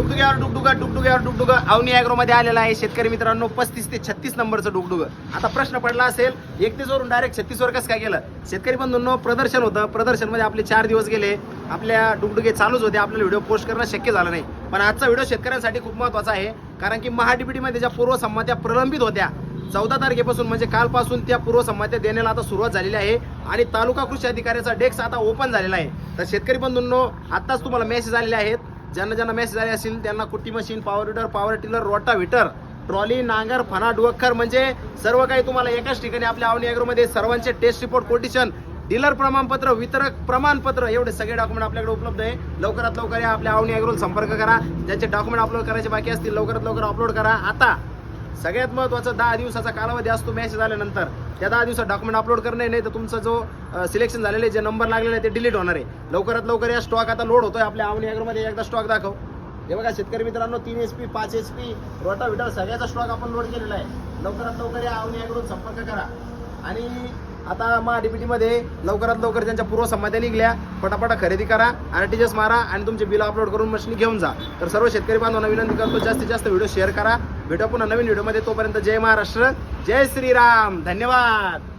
डुगडुग अवनी ॲग्रोमध्ये आलेला आहे शेतकरी मित्रांनो. 35 ते 36 नंबरचं डुगडुग. आता प्रश्न पडला असेल 31 वरून डायरेक्ट 36 वर कसं काय केलं. शेतकरी बंधूंनो, प्रदर्शन होतं, प्रदर्शनमध्ये आपले 4 दिवस गेले, आपल्या डुगडुगे चालूच होते, आपल्याला व्हिडिओ पोस्ट करणं शक्य झालं नाही. पण आजचा व्हिडिओ शेतकऱ्यांसाठी खूप महत्त्वाचा आहे, कारण की महाडीबीटीमध्ये ज्या पूर्वसंमत्या प्रलंबित होत्या 14 तारखेपासून म्हणजे कालपासून त्या पूर्वसंमत्या देण्याला आता सुरुवात झालेली आहे आणि तालुका कृषी अधिकाऱ्याचा डेस्क आता ओपन झालेला आहे. तर शेतकरी बंधूंनो, आत्ताच तुम्हाला मेसेज आलेले आहेत. ज्यांना मेसेज आले असतील त्यांना कुट्टी machine, power weeder, power tiller, rotavator, trolley, नांगर, फणा, डुक्कर म्हणजे सर्व काही तुम्हाला एकाच ठिकाणी आपल्या अवनी ॲग्रोमध्ये सर्वांचे टेस्ट रिपोर्ट, कोटेशन, डीलर प्रमाणपत्र, वितरक प्रमाणपत्र एवढे सगळे डॉक्युमेंट आपल्याकडे उपलब्ध आहे. लवकरात लवकर या आपल्या अवनी ॲग्रोला संपर्क करा. ज्यांचे डॉक्युमेंट अपलोड करायचे बाकी असतील लवकरात लवकर अपलोड करा. आता सगळ्यात महत्त्वाचं 10 दिवसाचा कालावधी असतो मेसेज आल्यानंतर. त्या 10 दिवसात डॉक्युमेंट अपलोड करणे, नाही तर तुमचा जो सिलेक्शन झालेले जे नंबर लागलेले आहे ते डिलीट होणार आहे. लवकरात लवकर या. स्टॉक आता लोड होतोय आपल्या अवनी ॲग्रोमध्ये. एकदा स्टॉक दाखव. हे बघा शेतकरी मित्रांनो, 3 HP, 5 HP, रोटाव्हिटर सगळ्याचा स्टॉक आपण लोड केलेला आहे. लवकरात लवकर या अवनी ॲग्रोला संपर्क करा. आणि आता महाडीबीटीमध्ये लवकरात लवकर ज्यांच्या पूर्वसंमत्या निघल्या पटापटा खरेदी करा, RTGS मारा आणि तुमचे बिल अपलोड करून मशीन घेऊन जा. तर सर्व शेतकरी बांधवांना विनंती करतो, जास्तीत जास्त व्हिडिओ शेअर करा. भेटू पुन्हा नवीन व्हिडिओमध्ये. तोपर्यंत जय महाराष्ट्र, जय श्रीराम, धन्यवाद.